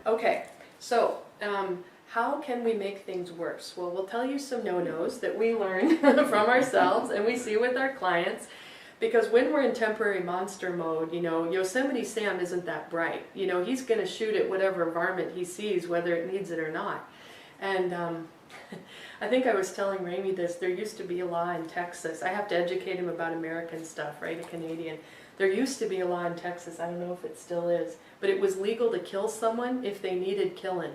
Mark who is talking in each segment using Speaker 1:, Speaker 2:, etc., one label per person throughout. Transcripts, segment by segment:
Speaker 1: Okay, so how can we make things worse? Well, we'll tell you some no-nos that we learn from ourselves and we see with our clients. Because when we're in temporary monster mode, you know, Yosemite Sam isn't that bright. You know, he's going to shoot at whatever varmint he sees, whether it needs it or not. And I think I was telling Rémi this, there used to be a law in Texas. I have to educate him about American stuff, right, a Canadian. There used to be a law in Texas, I don't know if it still is, but it was legal to kill someone if they needed killing.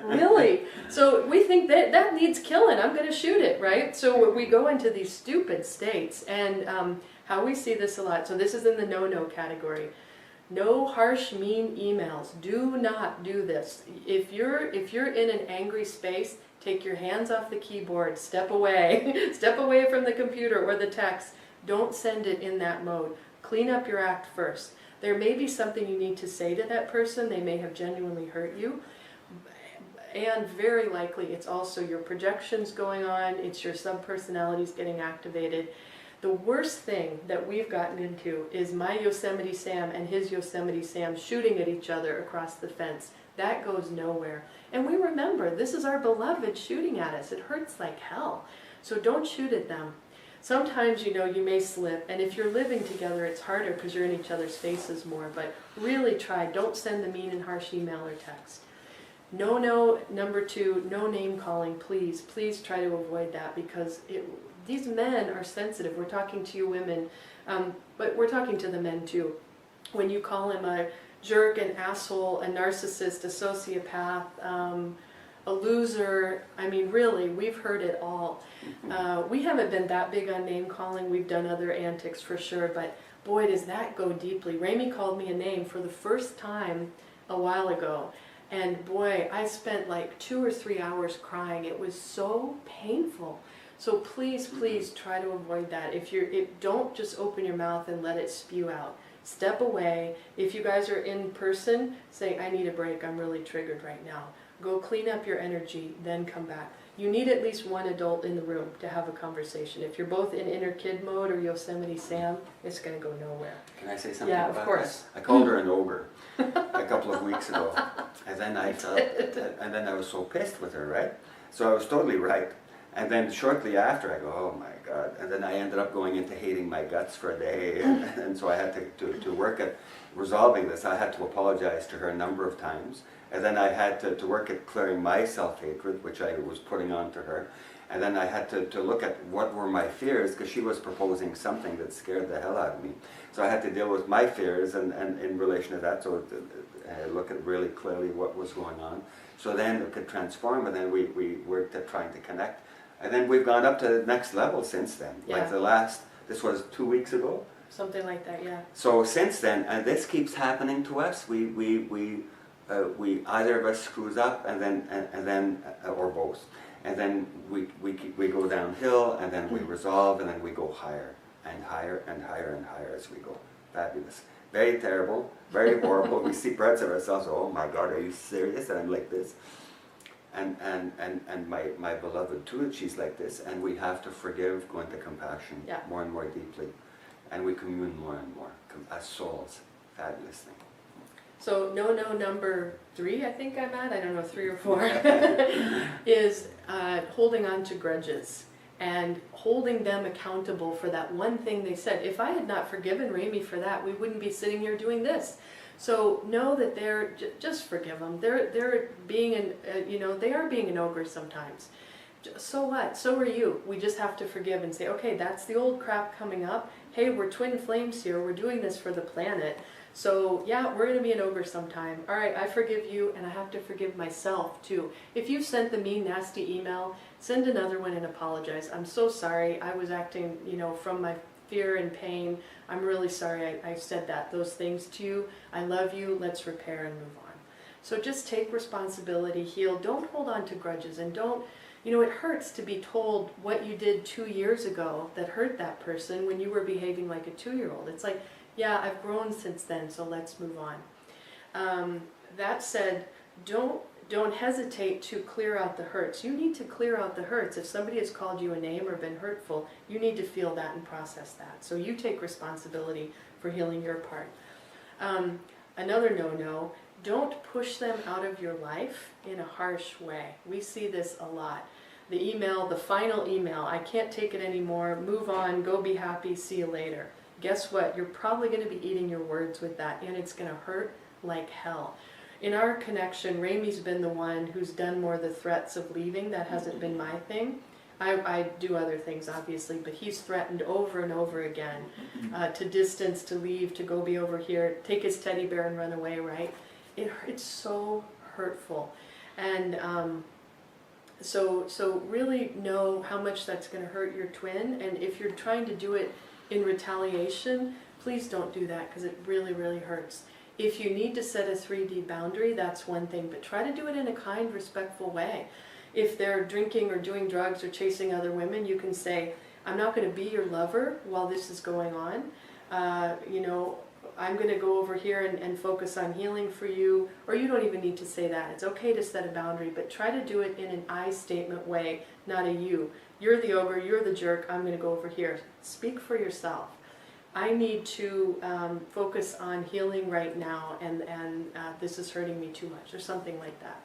Speaker 1: Really? So we think that needs killing, I'm going to shoot it, right? So we go into these stupid states, and how we see this a lot, so this is in the no-no category. No harsh, mean emails. Do not do this. If you're in an angry space, take your hands off the keyboard, step away. Step away from the computer or the text. Don't send it in that mode. Clean up your act first. There may be something you need to say to that person. They may have genuinely hurt you. And very likely it's also your projections going on. It's your subpersonalities getting activated. The worst thing that we've gotten into is my Yosemite Sam and his Yosemite Sam shooting at each other across the fence. That goes nowhere. And we remember, this is our beloved shooting at us. It hurts like hell. So don't shoot at them. Sometimes, you know, you may slip, and if you're living together, it's harder because you're in each other's faces more, but really try, don't send the mean and harsh email or text. No, number 2, no name calling, please. Please try to avoid that because these men are sensitive. We're talking to you women, but we're talking to the men too. When you call him a jerk, an asshole, a narcissist, a sociopath, a loser, I mean really, we've heard it all. We haven't been that big on name calling. We've done other antics for sure, but boy does that go deeply. Rémi called me a name for the first time a while ago. And boy, I spent like 2 or 3 hours crying. It was so painful. So please, please try to avoid that. Don't just open your mouth and let it spew out. Step away. If you guys are in person, say, I need a break. I'm really triggered right now. Go clean up your energy, then come back. You need at least one adult in the room to have a conversation. If you're both in inner kid mode or Yosemite Sam, it's going to go nowhere.
Speaker 2: Can I say something
Speaker 1: about
Speaker 2: of
Speaker 1: course.
Speaker 2: That? I called her an ogre a couple of weeks ago, and then I was so pissed with her, right? So I was totally right. And then shortly after, I go, oh my God. And then I ended up going into hating my guts for a day. And so I had to work at resolving this. I had to apologize to her a number of times. And then I had to work at clearing my self-hatred, which I was putting on to her. And then I had to look at what were my fears, because she was proposing something that scared the hell out of me. So I had to deal with my fears and in relation to that, so look at really clearly what was going on. So then it could transform, and then we worked at trying to connect. And then we've gone up to the next level since then.
Speaker 1: Yeah.
Speaker 2: Like this was 2 weeks ago?
Speaker 1: Something like that, yeah.
Speaker 2: So since then, and this keeps happening to us, we either of us screws up, and then or both. And then we go downhill, and then we resolve, and then we go higher and higher and higher and higher as we go. Fabulous. Very terrible, very horrible. We see parts of ourselves, oh my God, are you serious? And I'm like this. And my beloved too, she's like this, and we have to forgive, go into compassion more and more deeply. And we commune more and more as souls. Fabulous thing.
Speaker 1: So no number 3, I think I'm at, I don't know, 3 or 4, is holding on to grudges and holding them accountable for that one thing they said. If I had not forgiven Rémi for that, we wouldn't be sitting here doing this. So know that they're, just forgive them. They're being they are being an ogre sometimes. So what? So are you. We just have to forgive and say, okay, that's the old crap coming up. Hey, we're twin flames here. We're doing this for the planet. So yeah, we're going to be an ogre sometime. All right, I forgive you, and I have to forgive myself too. If you've sent the mean, nasty email, send another one and apologize. I'm so sorry. I was acting, from my fear and pain. I'm really sorry I said those things to you. I love you. Let's repair and move on. So just take responsibility, heal. Don't hold on to grudges, and don't, it hurts to be told what you did 2 years ago that hurt that person when you were behaving like a 2-year-old. It's like, yeah, I've grown since then, so let's move on. That said, don't hesitate to clear out the hurts. You need to clear out the hurts. If somebody has called you a name or been hurtful, you need to feel that and process that. So you take responsibility for healing your part. Another no-no, don't push them out of your life in a harsh way. We see this a lot. The email, the final email, I can't take it anymore, move on, go be happy, see you later. Guess what? You're probably going to be eating your words with that, and it's going to hurt like hell. In our connection, Rémi's been the one who's done more the threats of leaving. That hasn't been my thing. I do other things, obviously, but he's threatened over and over again to distance, to leave, to go be over here, take his teddy bear and run away, right? It's so hurtful. And so really know how much that's going to hurt your twin. And if you're trying to do it in retaliation, please don't do that, because it really, really hurts. If you need to set a 3D boundary, that's one thing, but try to do it in a kind, respectful way. If they're drinking or doing drugs or chasing other women, you can say, I'm not going to be your lover while this is going on. I'm going to go over here and focus on healing for you. Or you don't even need to say that. It's okay to set a boundary, but try to do it in an I statement way, not a you. You're the ogre, you're the jerk, I'm going to go over here. Speak for yourself. I need to focus on healing right now, and this is hurting me too much, or something like that.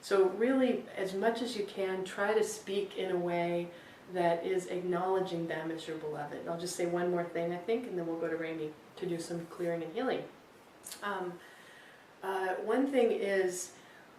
Speaker 1: So really, as much as you can, try to speak in a way that is acknowledging them as your beloved. And I'll just say one more thing, I think, and then we'll go to Rémi to do some clearing and healing. One thing is,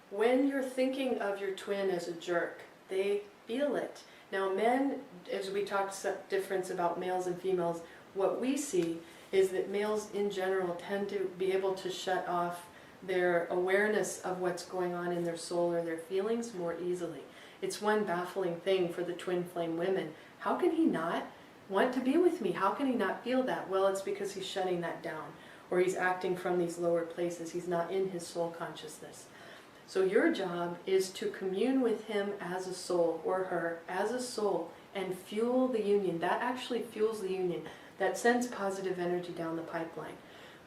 Speaker 1: when you're thinking of your twin as a jerk, they feel it. Now men, as we talked difference about males and females, what we see is that males in general tend to be able to shut off their awareness of what's going on in their soul or their feelings more easily. It's one baffling thing for the twin flame women. How can he not want to be with me? How can he not feel that? Well, it's because he's shutting that down, or he's acting from these lower places. He's not in his soul consciousness. So your job is to commune with him as a soul, or her as a soul, and fuel the union. That actually fuels the union. That sends positive energy down the pipeline.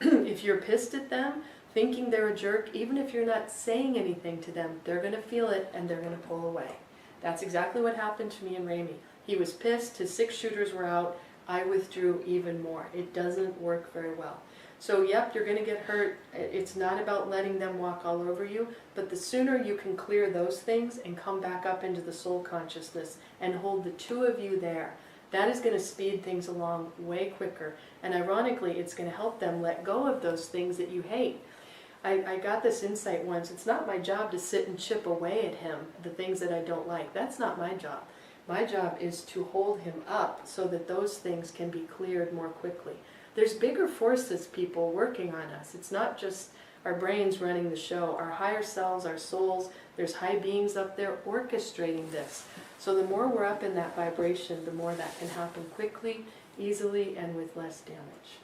Speaker 1: If you're pissed at them, thinking they're a jerk, even if you're not saying anything to them, they're going to feel it and they're going to pull away. That's exactly what happened to me and Rémi. He was pissed, his 6 shooters were out, I withdrew even more. It doesn't work very well. So yep, you're going to get hurt. It's not about letting them walk all over you, but the sooner you can clear those things and come back up into the soul consciousness and hold the two of you there, that is going to speed things along way quicker. And ironically, it's going to help them let go of those things that you hate. I got this insight once. It's not my job to sit and chip away at him, the things that I don't like. That's not my job. My job is to hold him up so that those things can be cleared more quickly. There's bigger forces, people, working on us. It's not just our brains running the show. Our higher selves, our souls, there's high beings up there orchestrating this. So the more we're up in that vibration, the more that can happen quickly, easily, and with less damage.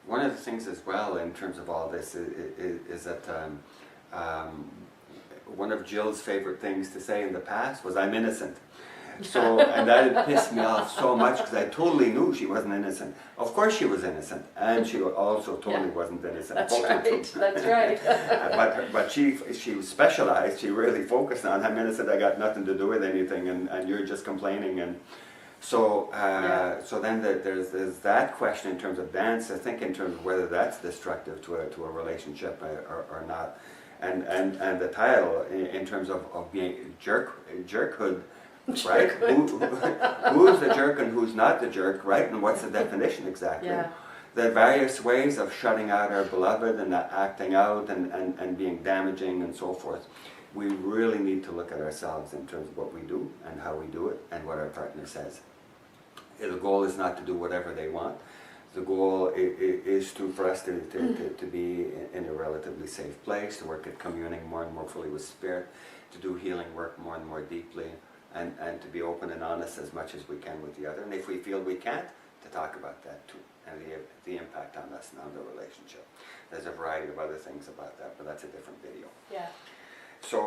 Speaker 2: One of the things as well in terms of all this is that one of Jill's favorite things to say in the past was, I'm innocent. So, and that had pissed me off so much because I totally knew she wasn't innocent. Of course she was innocent, and she also totally wasn't innocent.
Speaker 1: That's right, that's right.
Speaker 2: But she was specialized, she really focused on, I'm innocent, I got nothing to do with anything, and you're just complaining. And so so then there's that question in terms of dance, I think in terms of whether that's destructive to a relationship or not. And the title in terms of being jerkhood, right? Who's the jerk and who's not the jerk, right? And what's the definition exactly?
Speaker 1: Yeah.
Speaker 2: The various ways of shutting out our beloved and acting out and being damaging and so forth. We really need to look at ourselves in terms of what we do and how we do it and what our partner says. The goal is not to do whatever they want. The goal is for us to be in a relatively safe place, to work at communing more and more fully with Spirit, to do healing work more and more deeply, and to be open and honest as much as we can with the other. And if we feel we can't, to talk about that too, and the impact on us and on the relationship. There's a variety of other things about that, but that's a different video.
Speaker 1: Yeah.
Speaker 2: So